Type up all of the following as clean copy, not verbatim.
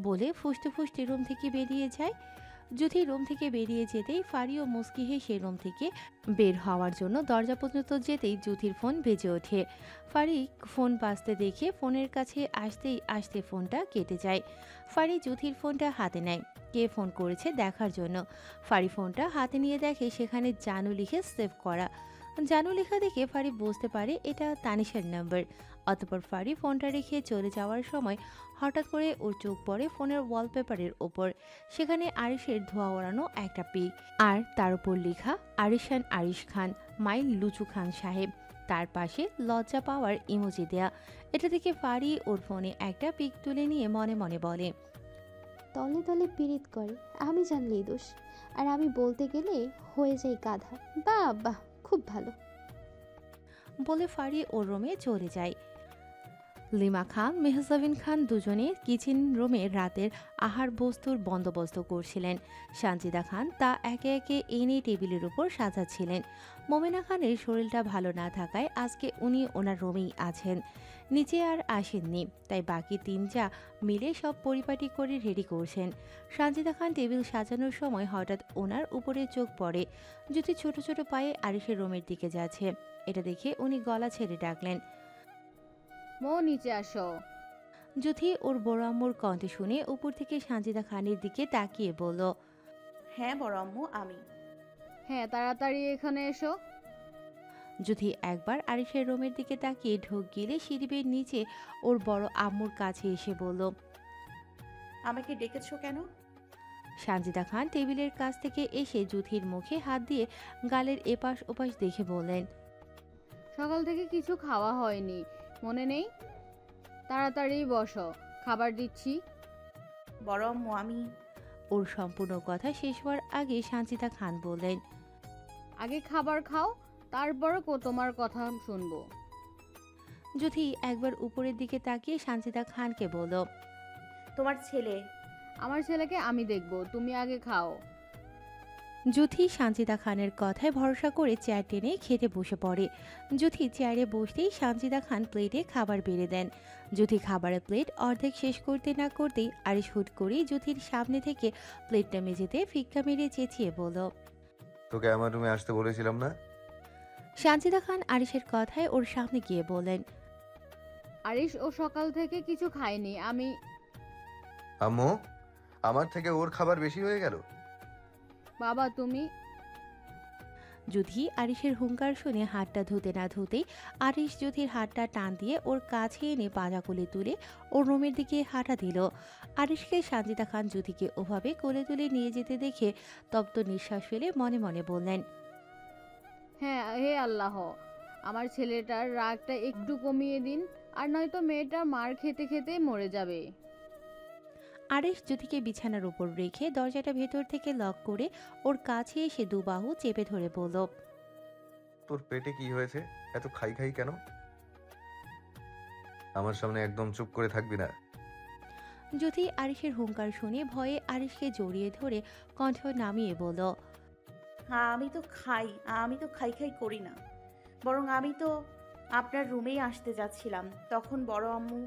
বলে ফুঁসতে ফুঁসতে রুম থেকে বেরিয়ে যায়। যুথি রুম থেকে বেরিয়ে যেতেই ফারি ও মুস্কি হেসে রুম থেকে বের হওয়ার জন্য দরজা পর্যন্ত যেতেই যুথির ফোন বেজে ওঠে। ফারি ফোন বাজতে দেখে ফোনের কাছে আসতেই আসতে ফোনটা কেটে যায়। ফারি যুথির ফোনটা হাতে নেয় কে ফোন করেছে দেখার জন্য। ফারি ফোনটা হাতে নিয়ে দেখে সেখানে জানু লিখে সেভ করা। জানু লেখা দেখে ফারি বুঝতে পারে এটা তানিশার নাম্বার। অতঃপর ফারি ফোনটা রেখে চলে যাওয়ার সময় হঠাৎ করে ওর চোখ পড়ে ফোনের ওয়ালপেপারের ওপর। সেখানে আরিশের ধোয়া ওড়ানো একটা পিক, আর তার উপর লেখা আরিশান আরিশ খান, মাইল লুচু খান সাহেব। তার পাশে লজ্জা পাওয়ার ইমোজি দেয়া। এটা দেখে ফারি ওর ফোনে একটা পিক তুলে নিয়ে মনে মনে বলে, তলে তলে পীড়িত করে, আমি জানলেই দোষ, আর আমি বলতে গেলে হয়ে যাই গাধা। বাহ বাহ, খুব ভালো। বলে ফারি ওর রুমে চলে যায়। লিমা খান, মেহজাবিন খান দুজনে কিচেন রুমে রাতের আহার বস্তুর বন্দোবস্ত করছিলেন। সানজিদা খান তা একে একে এনে টেবিলের উপর সাজাচ্ছিলেন। মোমেনা খানের শরীরটা ভালো না থাকায় আজকে উনি ওনার রুমেই আছেন, নিচে আর আসেননি। তাই বাকি তিনটা মিলে সব পরিপাটি করে রেডি করছেন। সানজিদা খান টেবিল সাজানোর সময় হঠাৎ ওনার উপরে চোখ পড়ে। যদি ছোট ছোট পায়ে আরিশের রুমের দিকে যাচ্ছে। এটা দেখে উনি গলা ছেড়ে ডাকলেন, মো নিচে আসো। যুথি ওর বড় আম্মুর কণ্ঠ শুনে উপর থেকে সানজিদা খানের দিকে তাকিয়ে বলল, হ্যাঁ বড় আম্মু, আমি। হ্যাঁ, তাড়াতাড়ি এখানে এসো। যুথি একবার আরিশের রুমের দিকে তাকিয়ে ঢোক গিলে সিঁড়ি বেয়ে নিচে ওর বড় আম্মুর কাছে এসে বলল, আমাকে ডেকেছো কেন? সানজিদা খান টেবিলের কাছ থেকে এসে যুথির মুখে হাত দিয়ে গালের এপাশ ওপাশ দেখে বললেন, সকাল থেকে কিছু খাওয়া হয়নি, মনে নেই? তাড়াতাড়ি বসো, খাবার দিচ্ছি। বড় আম্মু, আমি। ওর সম্পূর্ণ কথা শেষ হওয়ার আগে সানজিদা খান বললেন, আগে খাবার খাও, তারপর তোমার কথা শুনবো। যুথি একবার উপরের দিকে তাকিয়ে সানজিদা খানকে বলল, তোমার ছেলে। আমার ছেলেকে আমি দেখব, তুমি আগে খাও। যুথি সানজিদা খানের কথায় ভরসা করে চেয়ার টেনে খেতে বসে পড়ে। যুথি চেয়ারে বসতেই সানজিদা খান প্লেটে খাবার বেড়ে দেন। যুথি খাবারের প্লেট অর্ধেক শেষ করতে না করতেই আরিশ হুট করেই যুথির সামনে থেকে প্লেটটা মেঝেতে ফিক্কা মেরে চেঁচিয়ে বলল, তোকে আমার রুমে আসতে বলেছিলাম না? সানজিদা খান আরিশের কথায় ওর সামনে গিয়ে বলেন, আরিশ ও সকাল থেকে কিছু খায়নি, আমি। আম্মু, আমার থেকে ওর খাবার বেশি হয়ে গেল। বাবা তুমি। যুথি আরিশের হুঙ্কার শুনে হাতটা ধুতে না ধুতেই আরিশ যুথির হাতটা টান দিয়ে ওর কাছে এনে পাজা কোলে তুলে ওর রুমের দিকে হাঁটা দিল। আরিশকে সানজিদা খান যুথিকে ওভাবে কোলে তুলে নিয়ে যেতে দেখে তপ্ত নিঃশ্বাস ফেলে মনে মনে বললেন, হ্যাঁ, হে আল্লাহ, আমার ছেলেটার রাগটা একটু কমিয়ে দিন, আর নয়তো মেয়েটা মার খেতে খেতে মরে যাবে। আরিশ যুথিকে বিছানার উপর রেখে দরজাটা ভেতর থেকে লক করে ওর কাছে এসে দুবাহু চেপে ধরে বলল, তোর পেটে কি হয়েছে? এত খাই খাই কেন? আমার সামনে একদম চুপ করে থাকবি না। যুথি আরিশের হুঙ্কার শুনে ভয়ে আরিশকে জড়িয়ে ধরে কণ্ঠ নামিয়ে বলল, হ্যাঁ, আমি তো খাই খাই করি না, বরং আমি তো আপনার রুমেই আসতে যাচ্ছিলাম, তখন বড় আম্মু।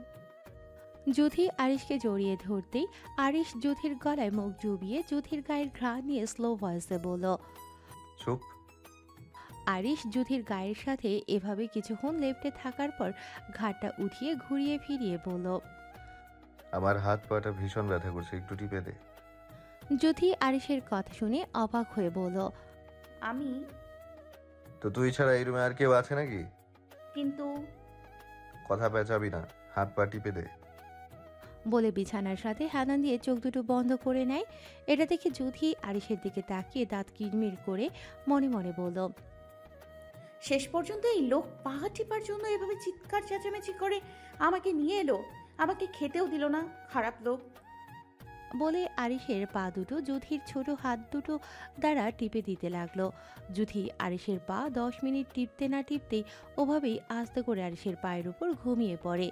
যুথি আরিশকে জড়িয়ে ধরতেই আরিশ যুথির গলায় মুখ ডুবিয়ে যুথির গায়ের ঘ্রাণ নিয়ে স্লো ভয়েসে বলল। চুপ। আরিশ যুথির গায়ের সাথে এভাবে কিছুক্ষণ লেপ্টে থাকার পর ঘাটটা উঠিয়ে ঘুরিয়ে ফিরিয়ে বলল, আমার হাত পাটা ভীষণ ব্যথা করছে, একটু টিপে দে। যুথি আরিশের কথা শুনে অবাক হয়ে বলল, আমি। তো তুই ছাড়া এই রুমে আর কেউ আছে নাকি? কিন্তু। কথা পেঁচাবি না, হাত পা টিপে দে। বলে বিছানার সাথে হেলান দিয়ে চোখ দুটো বন্ধ করে নেয়। এটা দেখে যুথি আরিশের দিকে তাকিয়ে দাঁত কিরমির করে মনে মনে বলল, শেষ পর্যন্ত এই লোক পাহা টিপার জন্য এভাবে চিৎকার চেঁচামেচি করে আমাকে নিয়ে এলো, আমাকে খেতেও দিল না, খারাপ লোক। বলে আরিশের পা দুটো যুথির ছোট হাত দুটো দ্বারা টিপে দিতে লাগলো। যুথি আরিশের পা 10 মিনিট টিপতে না টিপতেই ওভাবেই আস্তে করে আরিশের পায়ের উপর ঘুমিয়ে পড়ে।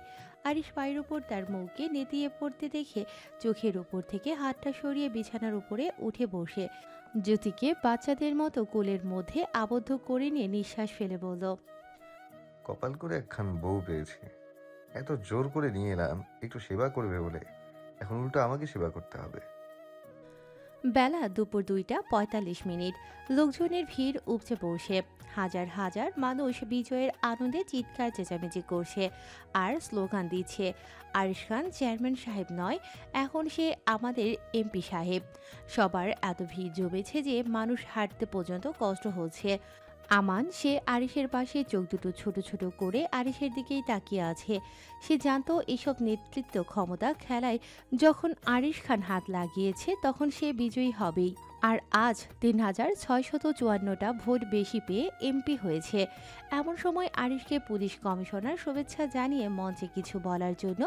আরিশ পায়ের উপর তার মুখকে নেতিয়ে পড়তে দেখে চোখের উপর থেকে হাতটা সরিয়ে বিছানার উপরে উঠে বসে যুথিকে বাচ্চাদের মতো কোলের মধ্যে আবদ্ধ করে নিয়ে নিঃশ্বাস ফেলে বলল, কপাল করে একখান বউ পেয়েছি, এত জোর করে নিয়ে এলাম একটু সেবা করবে বলে, এখন উল্টো আমাকে সেবা করতে হবে। বেলা দুপুর 2:45। লোকজনের ভিড় উপচে পড়ছে। হাজার হাজার মানুষ বিজয়ের আনন্দে চিৎকার চেঁচামেচি করছে আর স্লোগান দিচ্ছে, আরিশ খান চেয়ারম্যান সাহেব নয়, এখন সে আমাদের এমপি সাহেব। সবার এত ভিড় জমেছে যে মানুষ হাঁটতে পর্যন্ত কষ্ট হচ্ছে। আমান সে আরিশের পাশে চোখ দুটো ছোট ছোট করে আরিশের দিকেই তাকিয়ে আছে। সে জানতো এসব নেতৃত্ব ক্ষমতা খেলায় যখন আরিশ খান হাত লাগিয়েছে তখন সে বিজয়ী হবেই। আর আজ 3654টা ভোট বেশি পেয়ে এমপি হয়েছে। এমন সময় আরিশকে পুলিশ কমিশনার শুভেচ্ছা জানিয়ে মঞ্চে কিছু বলার জন্য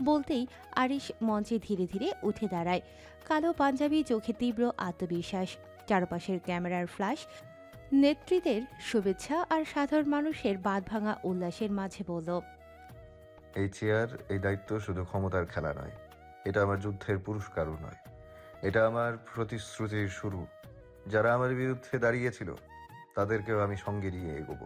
বলতেই আরিশ মঞ্চে ধীরে ধীরে উঠে দাঁড়ায়। কালো পাঞ্জাবি, চোখে তীব্র আত্মবিশ্বাস, চারপাশের ক্যামেরার ফ্ল্যাশ, নেতৃত্বের শুভেচ্ছা আর সাধারণ মানুষের বাঁধভাঙা উল্লাসের মাঝে বলল, এই চেয়ার, এই দায়িত্ব শুধু ক্ষমতার খেলা নয়, এটা আমার যুদ্ধের পুরস্কারও নয়, এটা আমার প্রতিশ্রুতির শুরু। যারা আমার বিরুদ্ধে দাঁড়িয়েছিল তাদেরকেও আমি সঙ্গে নিয়ে এগোবো।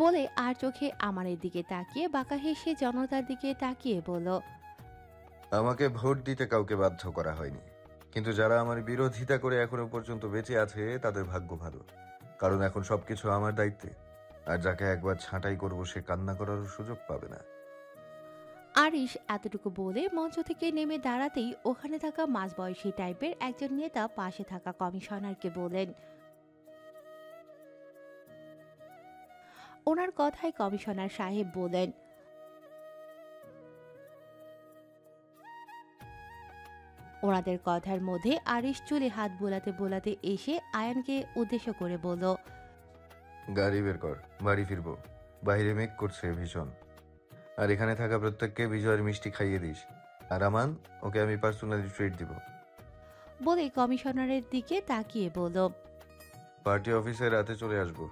বলে আর চোখে আমানের দিকে তাকিয়ে বাঁকা হেসে জনতার দিকে তাকিয়ে বলল, আমাকে ভোট দিতে কাউকে বাধ্য করা হয়নি, কিন্তু যারা আমার বিরোধিতা করে এখনো পর্যন্ত বেঁচে আছে তাদের ভাগ্য ভালো, কারণ এখন সবকিছু আমার দায়িত্বে। আর যাকে একবার ছাঁটাই করব সে কান্না করার সুযোগ পাবে না। আরিশ এতটুকু বলে মঞ্চ থেকে নেমে দাঁড়াতেই ওখানে থাকা মাঝবয়সী টাইপের একজন নেতা পাশে থাকা কমিশনারকে বলেন। ওনার কথায় কমিশনার সাহেব বলেন, ওনাদের কথার মধ্যে আরিশ চুলে হাত বোলাতে বোলাতে এসে আয়ানকে উদ্দেশ্য করে বলল, গাড়ি বের কর, বাড়ি ফিরবো। বাইরে মেঘ করছে ভীষণ। আর এখানে থাকা প্রত্যেককে বিজয়ের মিষ্টি খাইয়ে দিস। আর আমান, ওকে আমি পার্সোনালি ট্রিট দিব। বলে কমিশনারের দিকে তাকিয়ে বলল, পার্টি অফিসে রাতে চলে আসবো,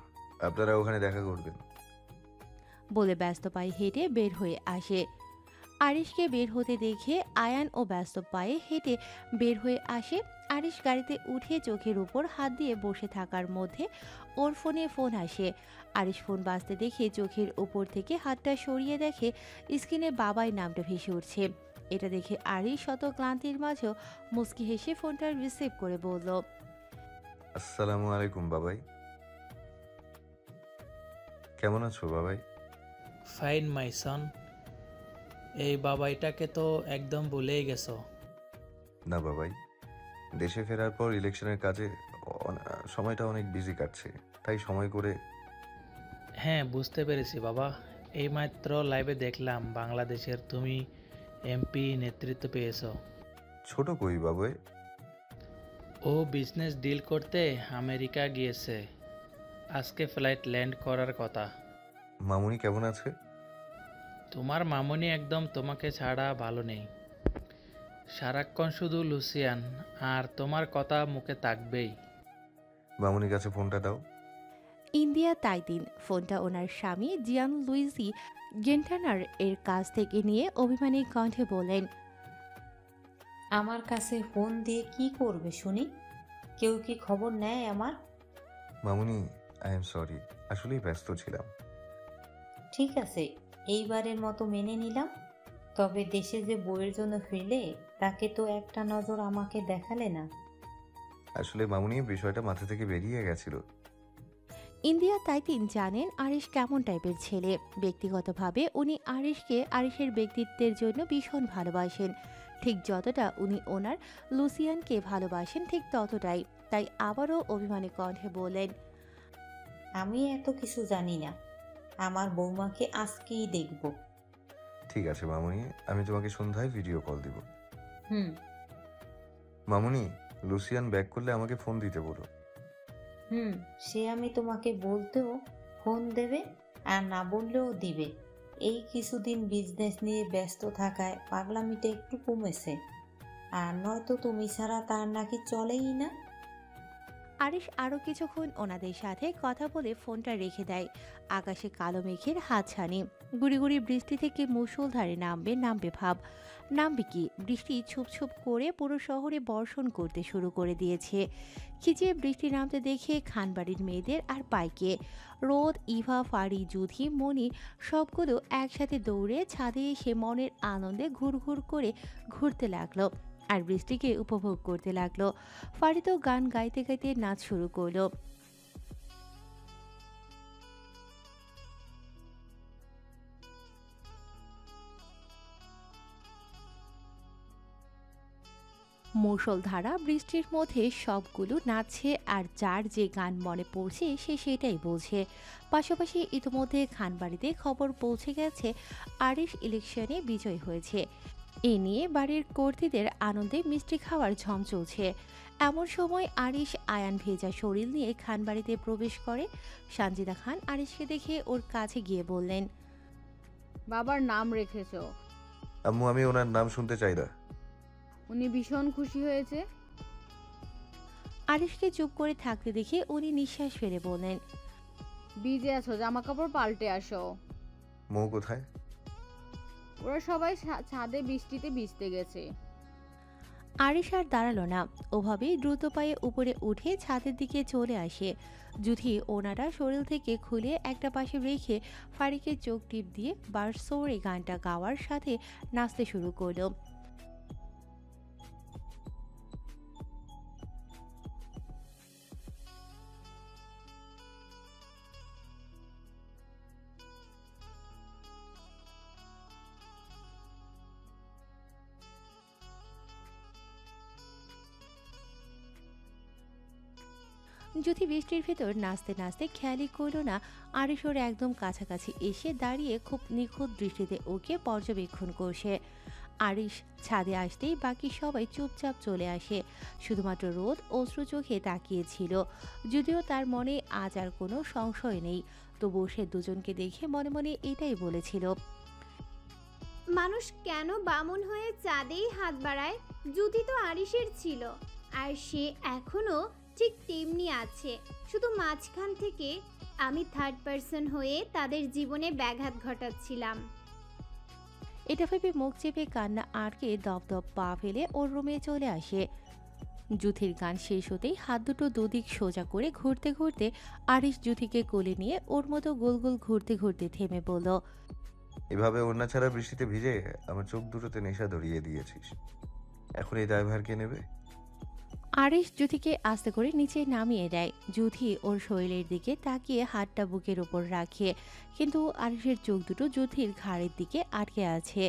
আপনারা ওখানে দেখা করবেন। বলে ব্যস্ত পায়ে হেঁটে বের হয়ে আসে। আরিশকে বের হতে দেখে আয়ান ও ব্যস্ত পায়ে হেঁটে বের হয়ে আসে। আরিশ গাড়িতে উঠে চোখের উপর হাত দিয়ে বসে থাকার মধ্যে ওর ফোনে ফোন আসে। আরিশ ফোন বাজতে দেখে চোখের উপর থেকে হাতটা সরিয়ে দেখে স্ক্রিনে বাবাই নামটা ভেসে উঠছে। এটা দেখে আরিশ শত ক্লান্তির মাঝেও মুচকি হেসে ফোনটা রিসিভ করে বলল, আসসালামু আলাইকুম বাবাই। কেমন আছো বাবাই? ফাইন মাই সন। এই বাবাইটাকে তো একদম ভুলেই গেছো। না বাবাই, দেশে ফেরার পর ইলেকশনের কাজে সময়টা অনেক বিজি কাটছে, তাই সময় করে। হ্যাঁ, বুঝতে পেরেছি বাবা। এইমাত্র লাইভে দেখলাম বাংলাদেশের তুমি এমপি নেতৃত্ব পেয়েছো। ছোট কই বাবাই? ও বিজনেস ডিল করতে আমেরিকা গিয়েছে। আজকে ফ্লাইট ল্যান্ড করার কথা। মামুনি কেমন আছে? তোমার মামুনি একদম তোমাকে ছাড়া ভালো নেই। সারাক্ষণ শুধু লুসিয়ান আর তোমার কথা মুখে থাকবেই। মামুনির কাছে ফোনটা দাও। ইন্ডিয়া তাইতিন ফোনটা ওনার স্বামী জিয়ান লুইজি গেন্টানার এর কাছ থেকে নিয়ে অভিমানী কণ্ঠে বলেন, আমার কাছে ফোন দিয়ে কি করবে শুনি? কেউ কি খবর নেয় আমার? মামুনি, আই এম সরি, আসলেই ব্যস্ত ছিলাম। ঠিক আছে, এইবারের মতো মেনে নিলাম। তবে দেশে যে বইয়ের জন্য ফিরলে তাকে তো একটা নজর আমাকে দেখালে না। আসলে মামুনি, বিষয়টা মাথা থেকে বেরিয়ে গেছিল। ইন্ডিয়া তাইতিন জানেন আরিশ কেমন টাইপের ছেলে। ব্যক্তিগতভাবে উনি আরিশকে আরিশের ব্যক্তিত্বের জন্য ভীষণ ভালোবাসেন। ঠিক যতটা উনি ওনার লুসিয়ানকে ভালোবাসেন ঠিক ততটাই। তাই আবারও অভিমানী কণ্ঠে বলেন, আমি এত কিছু জানি না। আমার বৌমাকে আজকেই দেখব। ঠিক আছে মামুনি, আমি তোমাকে সন্ধ্যায় ভিডিও কল দিব। হুম মামুনি, লুসিয়ান ব্যাক করলে আমাকে ফোন দিতে বলো। হুম, সে আমি তোমাকে বলতেও ফোন দেবে, আর না বললেও দিবে। এই কিছুদিন বিজনেস নিয়ে ব্যস্ত থাকায় পাগলামিটা একটু কমেছে। আর নয়তো তুমি ছাড়া তার নাকি চলেই না। আরিশ আরও কিছুক্ষণ ওনাদের সাথে কথা বলে ফোনটা রেখে দেয়। আকাশে কালো মেঘের হাতছানি, গুড়ি গুড়ি বৃষ্টি থেকে মুষলধারে নামবে নামবে ভাব। নামবে কি, বৃষ্টি ছুপ ছুপ করে পুরো শহরে বর্ষণ করতে শুরু করে দিয়েছে। খিচিয়ে বৃষ্টি নামতে দেখে খানবাড়ির মেয়েদের আর পাইকে। রোদ, ইভা, ফাড়ি, জুথি, মণি সবগুলো একসাথে দৌড়ে ছাদে এসে মনের আনন্দে ঘুরঘুর করে ঘুরতে লাগলো আর বৃষ্টিকে উপভোগ করতে লাগলো। ফাড়ি তো গান গাইতে গাইতে নাচ শুরু করলো। মুষলধারা বৃষ্টির মধ্যে সবগুলো নাচছে আর যার যে গান মনে পড়ছে সে সেটাই বলছে। পাশাপাশি ইতিমধ্যে খানবাড়িতে খবর পৌঁছে গেছে আরিশ ইলেকশনে বিজয় হয়েছে। এ নিয়ে বাড়ির কর্ত্রীদের আনন্দে মিষ্টি খাওয়ার ঝম চলছে। এমন সময় আরিশ আয়ান ভেজা শরীর নিয়ে খানবাড়িতে প্রবেশ করে। সানজিদা খান আরিশকে দেখে ওর কাছে গিয়ে বললেন, বাবার নাম রেখেছো? আম্মু, আমি ওনার নাম শুনতে চাই না। উনি ভীষণ খুশি হয়েছে। আরিশকে চুপ করে থাকতে দেখে উনি নিঃশ্বাস ফেলে বললেন, ভিজে আছো, জামা কাপড় পাল্টে আসো। মৌ কোথায়? ওরা সবাই ছাদে বৃষ্টিতে ভিজতে গেছে। আরিশ আর দাঁড়ালো না, ওভাবেই দ্রুত পায়ে উপরে উঠে ছাদের দিকে চলে আসে। জুথি ওনারা শরীর থেকে খুলে একটা পাশে রেখে ফাড়িকে চোখ টিপ দিয়ে বারসোরে গানটা গাওয়ার সাথে নাচতে শুরু করলো। যদি বৃষ্টির ভেতর নাচতে নাচতে খেয়ালই করলো না আরিশ ওর একদম কাছাকাছি এসে দাঁড়িয়ে খুব নিখুঁত দৃষ্টিতে ওকে পর্যবেক্ষণ করছে। আরিশ ছাদে আসতেই বাকি সবাই চুপচাপ চলে আসে। শুধুমাত্র রোদ অশ্রু চোখে তাকিয়েছিল। যদিও তার মনে আজ আর কোনো সংশয় নেই, তবুও সে দুজনকে দেখে মনে মনে এটাই বলেছিল, মানুষ কেন বামন হয়ে চাঁদেই হাত বাড়ায়? জুতি তো আরিশের ছিল, আর সে এখনো ঠিক তেমনি আছে, শুধু মাঝখান থেকে আমি থার্ড পারসন হয়ে তাদের জীবনে ব্যাঘাত ঘটাচ্ছিলাম। এটা ভেবে মুখ চেপে কান্না আটকে দপ দপ পা ফেলে ওর রুমে চলে আসে। জুথির গান শেষ হতেই হাত দুটো দুদিক সোজা করে ঘুরতে ঘুরতে আরিশ জুথিকে কোলে নিয়ে ওর মতো গোল গোল ঘুরতে ঘুরতে থেমে বলল, এভাবে ওড়না ছাড়া বৃষ্টিতে ভিজে আমার চোখ দুটোতে নেশা ধরিয়ে দিয়েছিস। এখন এই দায়ভার কে নেবে? আরিশ জুথিকে আস্তে করে নিচে নামিয়ে দেয়। জুথি ওর শরীরের দিকে তাকিয়ে হাতটা বুকের ওপর রাখে, কিন্তু আরিশের চোখ দুটো জুথির ঘাড়ের দিকে আটকে আছে।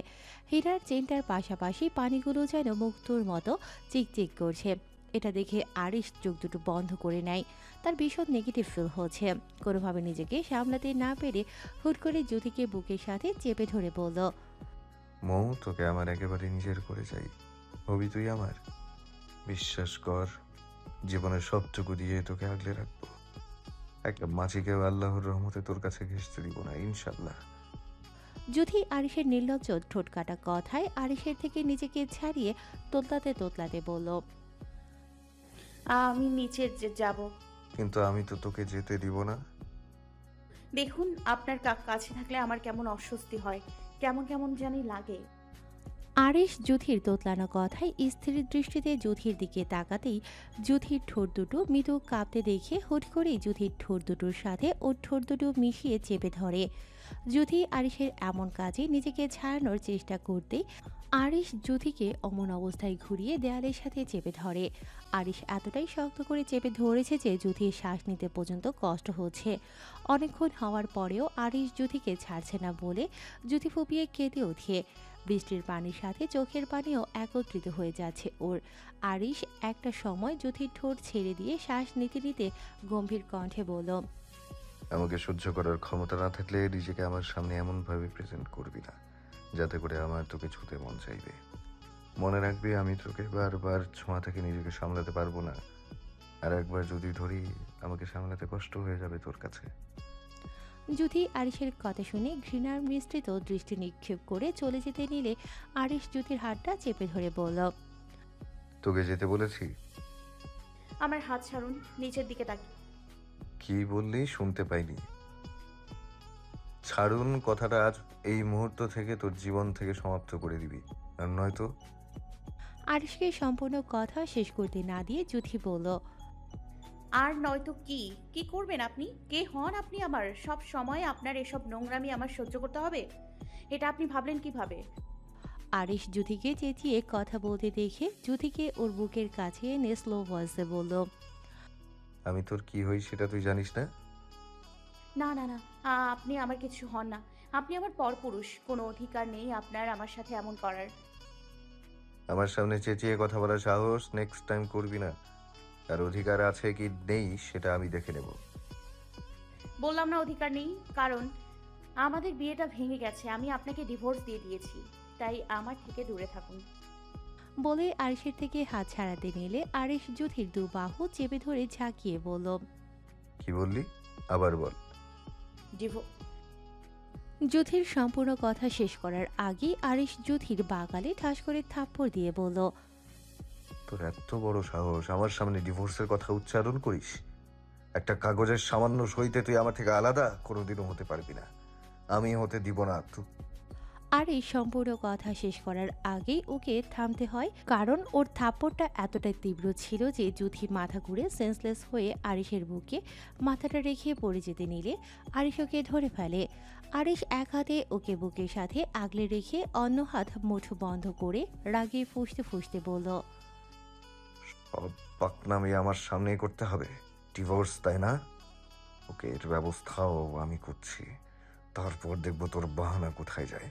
হীরার চেনটার পাশাপাশি পানিগুলো যেন মুক্তোর মতো চিকচিক করছে। এটা দেখে আরিশ চোখ দুটো বন্ধ করে নেয়। তার ভীষণ নেগেটিভ ফিল হচ্ছে। কোনোভাবে নিজেকে সামলাতে না পেরে হুট করে জুথিকে বুকের সাথে চেপে ধরে বলল, মৌ, তোকে আমার একেবারে নিজের করে চাই। হবি তুই আমার। বিশ্বাস কর, জীবনের সবটুকু দিয়ে তোকে আগলে রাখবো। একটা মাছিকেও আল্লাহর রহমতে তোর কাছে ঘেঁষতে দিব না, ইনশাল্লাহ। জুথি আরিশের নির্লজ্জ ঠোঁট কাটা কথায় আরিশের থেকে নিজেকে ছাড়িয়ে তোতলাতে তোতলাতে বলল, আমি নিচে যাব। কিন্তু আমি তো তোকে যেতে দিব না। দেখুন, আপনার কাছে থাকলে আমার কেমন অস্বস্তি হয়, কেমন কেমন জানি লাগে। আরিশ জুথির তোতলানো কথায় স্থির দৃষ্টিতে জুথির দিকে তাকাতেই জুথির ঠোঁট দুটো মৃদু কাঁপতে দেখে হুট করেই জুথির ঠোঁট দুটোর সাথে ওর ঠোঁট দুটো মিশিয়ে চেপে ধরে। জুথি আরিশের এমন কাজে নিজেকে ছাড়ানোর চেষ্টা করতেই আরিশ জুথিকে অমন অবস্থায় ঘুরিয়ে দেয়ালের সাথে চেপে ধরে। আরিশ এতটাই শক্ত করে চেপে ধরেছে যে জুথির শ্বাস নিতে পর্যন্ত কষ্ট হচ্ছে। অনেকক্ষণ হওয়ার পরেও আরিশ জুথিকে ছাড়ছে না বলে জুথি ফুপিয়ে কেঁদে ওঠে। বৃষ্টির পানির সাথে চোখের পানিও একত্রিত হয়ে যাচ্ছে ওর। আরিশ একটা সময় জুথির ঠোঁট ছেড়ে দিয়ে শ্বাস নিতে নিতে গম্ভীর কণ্ঠে বলল, আমাকে সহ্য করার ক্ষমতা না থাকলে নিজেকে আমার সামনে এমনভাবে প্রেজেন্ট করবি না যাতে করে আমার তোকে ছুতে মন চাইবে। মনে রাখবি, আমি তোকে বারবার ছোঁয়া থেকে নিজেকে সামলাতে পারবো না। আর একবার যদি ধরি, আমাকে সামলাতে কষ্ট হয়ে যাবে তোর কাছে। জুথি আরিশের কথা শুনে ঘৃণার মিশ্রিত দৃষ্টি নিক্ষেপ করে চলে যেতে নিলে আরিশ জুথির হাতটা চেপে ধরে বলল, তোকে যেতে বলেছি। আমার হাত ছাড়ুন, নিচের দিকে তাকিয়ে। কি বললি শুনতে পাইনি। ছাড়ুন কথাটা আজ এই মুহূর্ত থেকে তোর জীবন থেকে সমাপ্ত করে দিবি, আর নয়তো। আরিশকে সম্পূর্ণ কথা শেষ করতে না দিয়ে জুথি বলল, আর নয়তো কি? কি করবেন আপনি? কে হন আপনি আমার? সব সময় আপনার এসব নোংরামি আমার সহ্য করতে হবে? এটা আপনি ভাবলেন কিভাবে? আরিশ জুথিকে চেঁচিয়ে কথা বলতে দেখে জুথিকে ওর বুকের কাছে এনে স্লো ভয়েসে বলল, আমি তোর কি হই সেটা তুই জানিস না? না না না, আপনি আমার কিছু হন না। আপনি আমার পরপুরুষ। কোনো অধিকার নেই আপনার আমার সাথে এমন করার। আমার সামনে চেঁচিয়ে কথা বলার সাহস নেক্সট টাইম করবি না। আর অধিকার আছে কি নেই সেটা আমি দেখে নেব। বললাম না অধিকার নেই, কারণ আমাদের বিয়েটা ভেঙে গেছে। আমি আপনাকে ডিভোর্স দিয়ে দিয়েছি, তাই আমার থেকে দূরে থাকুন। বলে আরিশের থেকে হাত ছাড়াতে নিলে আরিশ জুথির দু বাহু চেপে ধরে ঝাঁকিয়ে বলল, কি বললি? আবার বল। জুথির সম্পূর্ণ কথা শেষ করার আগেই আরিশ জুথির বাগালে ঠাস করে থাপ্পড় দিয়ে বলল, তোর এত বড় সাহস আমার সামনে ডিভোর্সের কথা উচ্চারণ করিস? একটা কাগজের সামান্য সইতে তুই আমার থেকে আলাদা কোনোদিনও হতে পারবি না। আমি হতে দিব না। আরিশ সম্পূর্ণ কথা শেষ করার আগেই ওকে থামতে হয়, কারণ ওর থাপ্পড়টা এতটাই তীব্র ছিল যে জুথি মাথা ঘুরে সেন্সলেস হয়ে আরিশের বুকে মাথাটা রেখে পড়ে যেতে নিলে আরিশ ওকে ধরে ফেলে। আরিশ এক হাতে ওকে বুকের সাথে আগলে রেখে অন্য হাত মুঠো বন্ধ করে রাগে ফুঁসতে ফুঁসতে বলল, সব পাকনামি আমার সামনেই করতে হবে? ডিভোর্স, তাই না? ওকে, এর ব্যবস্থাও আমি করছি। তারপর দেখবো তোর বাহানা কোথায় যায়।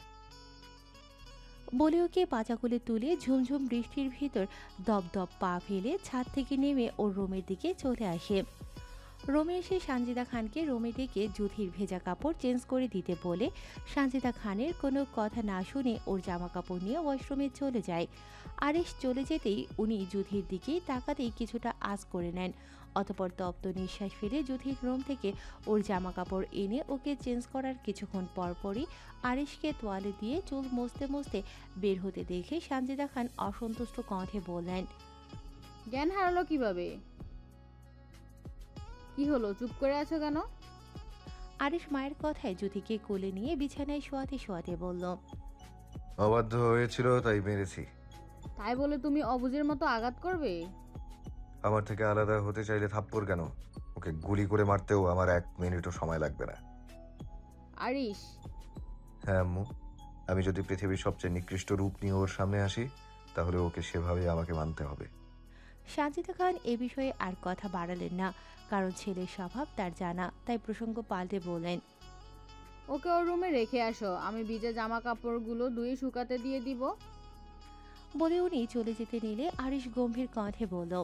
বলে ওকে পাচাকুলে তুলে ঝুমঝুম বৃষ্টির ভিতর দপদপ পা ফেলে ছাদ থেকে নেমে ওর রুমের দিকে চলে আসে। রুমে এসে সানজিদা খানকে রুমে ডেকে জুথির ভেজা কাপড় চেঞ্জ করে দিতে বলে সানজিদা খানের কোনো কথা না শুনে ওর জামা কাপড় নিয়ে ওয়াশরুমে চলে যায়। আরিশ চলে যেতেই উনি জুথির দিকে তাকাতেই কিছুটা আঁচ করে নেন। অতপর তপ্ত নিঃশ্বাস ফেলে জুথির রুম থেকে ওর জামা কাপড় এনে ওকে চেঞ্জ করার কিছুক্ষণ পরপরই আরিশকে তোয়ালে দিয়ে চুল মুছতে মুছতে বের হতে দেখে সানজিদা খান অসন্তুষ্ট কণ্ঠে বললেন, জ্ঞান হারালো কিভাবে? কি হলো, চুপ করে আছো কেন? আরিশ মায়ের কথায় জুথিকে কোলে নিয়ে বিছানায় শোয়াতে শোয়াতে বলল, অবাধ্য হয়েছিল তাই মেরেছি। তাই বলে তুমি অবুঝের মতো আঘাত করবে? আমার থেকে আলাদা হতে চাইলে থাপ্পড় কেন? ওকে গুলি করে মারতেও আমার 1 মিনিটও সময় লাগবে না। আরিশ, হ্যাঁ আম্মু, আমি যদি পৃথিবীর সবচেয়ে নিকৃষ্ট রূপ নিয়ে ওর সামনে আসি তাহলে ওকে সেভাবে আমাকে মানতে হবে। সানজিদা খান এ বিষয়ে আর কথা বাড়ালেন না, কারণ ছেলের স্বভাব তার জানা, তাই প্রসঙ্গ পাল্টে বলেন, ওকে ওর রুমে রেখে আসো, আমি ভিজে জামা কাপড়গুলো ধুয়ে শুকাতে দিয়ে দিব। বলে উনি চলে যেতে নিলে আরিশ গম্ভীর কণ্ঠে বলল,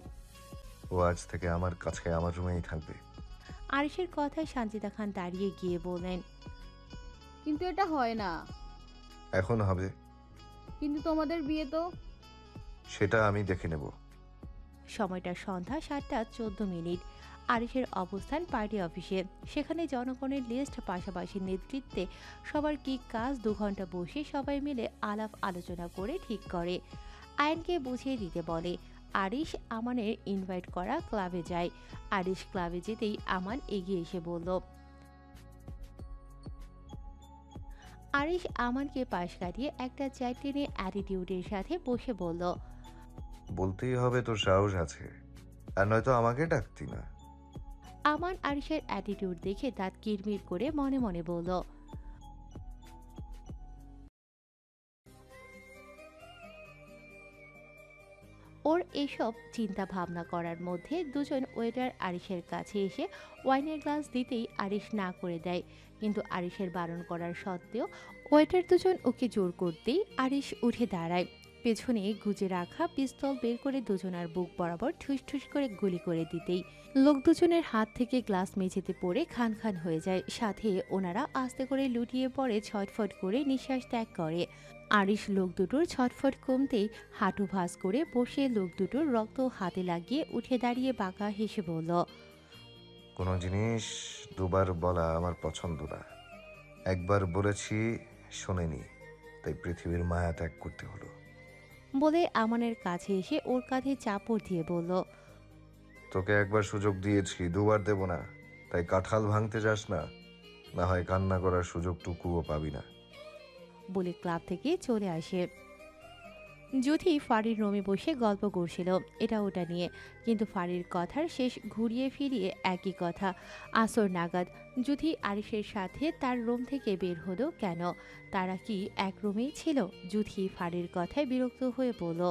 ও আজ থেকে আমার কাছে আমার রুমেই থাকবে। আরিশের কথায় সানজিদা খান দাঁড়িয়ে গিয়ে বললেন, কিন্তু এটা হয় না। এখন হবে। কিন্তু তোমাদের বিয়ে তো। সেটা আমি দেখে নেব। সময়টা সন্ধ্যা 7:14। আরিশের অবস্থান পার্টি অফিসে। সেখানে জনগণের লিস্ট পাশাপাশি নেতৃত্বে সবার কি কাজ 2 ঘন্টা বসে সবাই মিলে আলাপ আলোচনা করে ঠিক করে। আয়নকে বুঝিয়ে দিতে বলে। আরিশ আমানের ইনভাইট করা ক্লাবে যায়। আরিশ ক্লাবে যেতেই আমান এগিয়ে এসে বলল, আরিশ আমানকে পাশ কাটিয়ে একটা চেয়ার টেনে অ্যাটিটিউডের সাথে বসে বলল, বলতেই হবে তোর সাহস আছে, আর নয়তো আমাকে ডাকতি না। আমান আরিশের অ্যাটিটিউড দেখে দাঁত কিরমির করে মনে মনে বলল, ওর এসব চিন্তা ভাবনা করার মধ্যে দুজন ওয়েটার আরিশের কাছে এসে ওয়াইনের গ্লাস দিতেই আরিশ না করে দেয়, কিন্তু আরিশের বারণ করার সত্ত্বেও ওয়েটার দুজন ওকে জোর করতেই আরিশ উঠে দাঁড়ায়। পেছনে গুজে রাখা পিস্তল বের করে দুজনার বুক বরাবর ঠুস ঠুস করে গুলি করে দিতেই লোক দুজনের হাত থেকে গ্লাস মেঝেতে পড়ে খান খান হয়ে যায়। সাথে ওনারা আস্তে করে লুটিয়ে পড়ে ছটফট করে নিঃশ্বাস ত্যাগ করে। আরিশ লোক দুটোর ছটফট কমতেই হাঁটু ভাঁজ করে বসে লোক দুটোর রক্ত হাতে লাগিয়ে উঠে দাঁড়িয়ে বাঁকা হেসে বলল, কোনো জিনিস দুবার বলা আমার পছন্দ না। একবার বলেছি শোনেনি, তাই পৃথিবীর মায়া ত্যাগ করতে হলো। বলে আমানের কাছে এসে ওর কাঁধে চাপড় দিয়ে বলল, তোকে একবার সুযোগ দিয়েছি, দুবার দেব না। তাই কাঁঠাল ভাঙতে যাস না, না হয় কান্না করার সুযোগটুকুও পাবি না। বলে ক্লাব থেকে চলে আসে। জুথি ফারির রুমে বসে গল্প করছিল এটা ওটা নিয়ে, কিন্তু ফারির কথার শেষ ঘুরিয়ে ফিরিয়ে একই কথা। আসর নাগাদ জুথি আরিশের সাথে তার রুম থেকে বের হলো কেন? তারা কি এক রুমেই ছিল? জুথি ফারির কথায় বিরক্ত হয়ে বলল,